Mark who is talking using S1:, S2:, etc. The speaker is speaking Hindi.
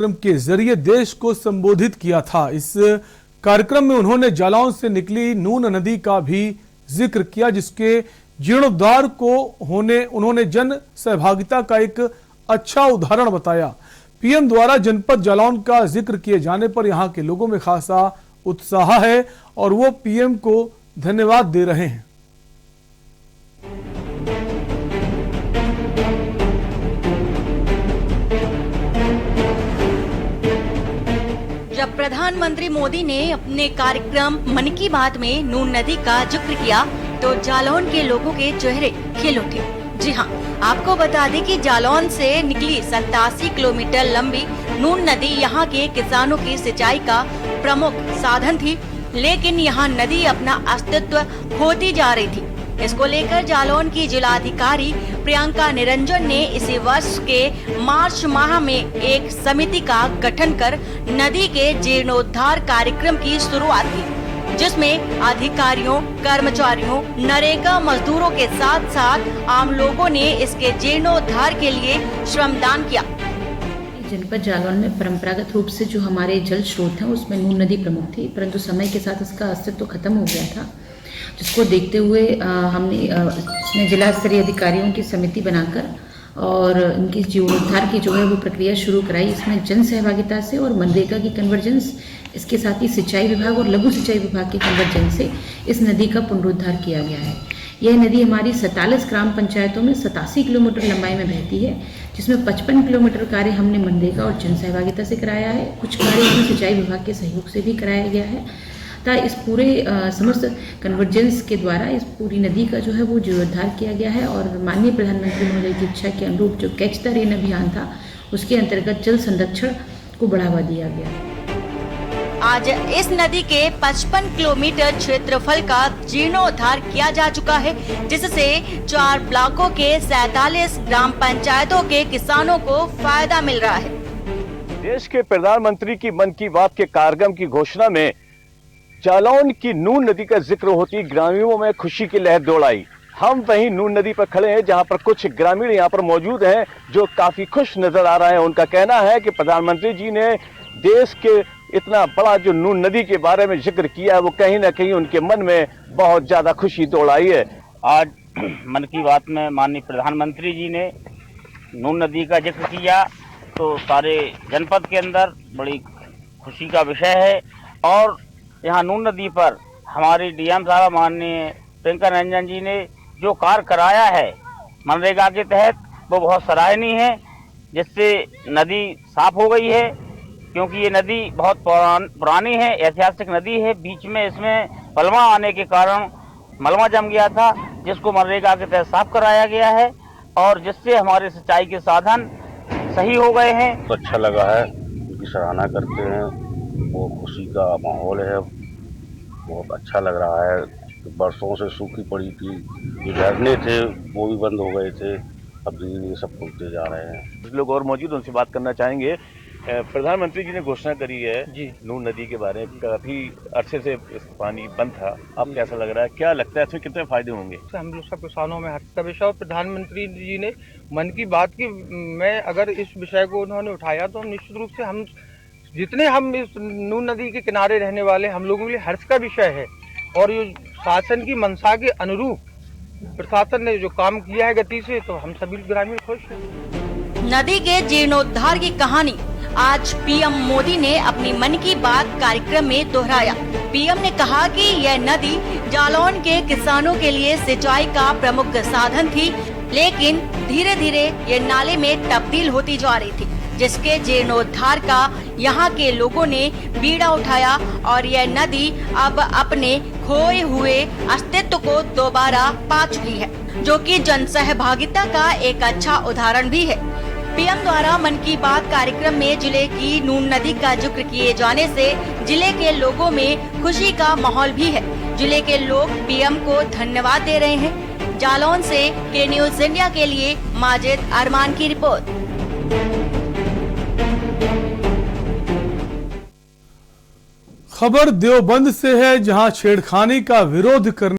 S1: कार्यक्रम के जरिए देश को संबोधित किया था। इस कार्यक्रम में उन्होंने जालौन से निकली नून नदी का भी जिक्र किया, जिसके जीर्णोद्धार को उन्होंने जन सहभागिता का एक अच्छा उदाहरण बताया। पीएम द्वारा जनपद जालौन का जिक्र किए जाने पर यहां के लोगों में खासा उत्साह है और वो पीएम को धन्यवाद दे रहे हैं।
S2: जब प्रधानमंत्री मोदी ने अपने कार्यक्रम मन की बात में नून नदी का जिक्र किया तो जालौन के लोगों के चेहरे खिल उठे। जी हाँ, आपको बता दें कि जालौन से निकली 87 किलोमीटर लंबी नून नदी यहाँ के किसानों की सिंचाई का प्रमुख साधन थी, लेकिन यहाँ नदी अपना अस्तित्व खोती जा रही थी। इसको लेकर जालौन की जिलाधिकारी प्रियंका निरंजन ने इसी वर्ष के मार्च माह में एक समिति का गठन कर नदी के जीर्णोद्धार कार्यक्रम की शुरुआत की, जिसमें अधिकारियों, कर्मचारियों, नरेगा मजदूरों के साथ साथ आम लोगों ने इसके जीर्णोद्धार के लिए श्रमदान किया।
S3: जनपद जालौन में परंपरागत रूप से जो हमारे जल स्रोत हैं उसमें नून नदी प्रमुख थी, परंतु समय के साथ इसका अस्तित्व खत्म हो गया था, जिसको देखते हुए हमने जिला स्तरीय अधिकारियों की समिति बनाकर और इनकी जीर्णोद्धार की जो है वो प्रक्रिया शुरू कराई। इसमें जन सहभागिता से और मनरेगा की कन्वर्जेंस, इसके साथ ही सिंचाई विभाग और लघु सिंचाई विभाग के कन्वर्जेंस से इस नदी का पुनरुद्धार किया गया है। यह नदी हमारी 47 ग्राम पंचायतों में 87 किलोमीटर लंबाई में बहती है, जिसमें 55 किलोमीटर कार्य हमने मनरेगा और जन सहभागिता से कराया है। कुछ कार्य हमने सिंचाई विभाग के सहयोग से भी कराया गया है। इस पूरे समस्त कन्वर्जेंस के द्वारा इस पूरी नदी का जो है वो जीर्णोद्धार किया गया है और माननीय प्रधानमंत्री महोदय की इच्छा के अनुरूप जो कैच द रेन अभियान था उसके अंतर्गत जल संरक्षण को बढ़ावा दिया गया।
S2: आज इस नदी के 55 किलोमीटर क्षेत्रफल का जीर्णोद्धार किया जा चुका है, जिससे 4 ब्लॉकों के 47 ग्राम पंचायतों के किसानों को फायदा मिल रहा है।
S4: देश के प्रधानमंत्री की मन की बात के कार्यक्रम की घोषणा में जालौन की नून नदी का जिक्र होती ग्रामीणों में खुशी की लहर दौड़ आई। हम वहीं नून नदी पर खड़े हैं, जहां पर कुछ ग्रामीण यहां पर मौजूद हैं जो काफी खुश नजर आ रहे हैं। उनका कहना है कि प्रधानमंत्री जी ने देश के इतना बड़ा जो नून नदी के बारे में जिक्र किया है वो कहीं ना कहीं उनके मन में बहुत ज्यादा खुशी दौड़ आई है।
S5: आज मन की बात में माननीय प्रधानमंत्री जी ने नून नदी का जिक्र किया तो सारे जनपद के अंदर बड़ी खुशी का विषय है। और यहाँ नून नदी पर हमारी डीएम साहब माननीय प्रियंका निरंजन जी ने जो कार्य कराया है मनरेगा के तहत वो बहुत सराहनीय है, जिससे नदी साफ हो गई है। क्योंकि ये नदी बहुत पुरानी है, ऐतिहासिक नदी है। बीच में इसमें पलमा आने के कारण मलबा जम गया था, जिसको मनरेगा के तहत साफ कराया गया है और जिससे हमारे सिंचाई के साधन सही हो गए हैं।
S6: तो अच्छा लगा है, उनकी सराहना करते हैं। वो खुशी का माहौल है, बहुत अच्छा लग रहा है। बरसों से सूखी पड़ी थी, जो झरने थे वो भी बंद हो गए थे, अब धीरे सब खुलते जा रहे हैं।
S4: कुछ लोग और मौजूद, उनसे बात करना चाहेंगे। प्रधानमंत्री जी ने घोषणा करी है जी नून नदी के बारे में, काफी अरसे से पानी बंद था, अब कैसा लग रहा है, क्या लगता है इसमें कितने फायदे होंगे?
S7: हम लोग सब किसानों में हर्ष का विषय और प्रधानमंत्री जी ने मन की बात की में अगर इस विषय को उन्होंने उठाया तो निश्चित रूप से हम जितने हम इस नून नदी के किनारे रहने वाले हम लोगों के लिए हर्ष का विषय है। और ये शासन की मंशा के अनुरूप प्रशासन ने जो काम किया है गति से, तो हम सभी ग्रामीण खुश हैं।
S2: नदी के जीर्णोद्धार की कहानी आज पीएम मोदी ने अपनी मन की बात कार्यक्रम में दोहराया। पीएम ने कहा कि यह नदी जालौन के किसानों के लिए सिंचाई का प्रमुख साधन थी, लेकिन धीरे धीरे ये नाले में तब्दील होती जा रही थी, जिसके जीर्णोद्धार का यहाँ के लोगों ने बीड़ा उठाया और यह नदी अब अपने खोए हुए अस्तित्व को दोबारा पा चुकी है, जो कि जन सहभागिता का एक अच्छा उदाहरण भी है। पीएम द्वारा मन की बात कार्यक्रम में जिले की नून नदी का जिक्र किए जाने से जिले के लोगों में खुशी का माहौल भी है। जिले के लोग पीएम को धन्यवाद दे रहे हैं। जालौन से के न्यूज इंडिया के लिए माजिद अरमान की रिपोर्ट।
S1: खबर देवबंद से है, जहां छेड़खानी का विरोध करने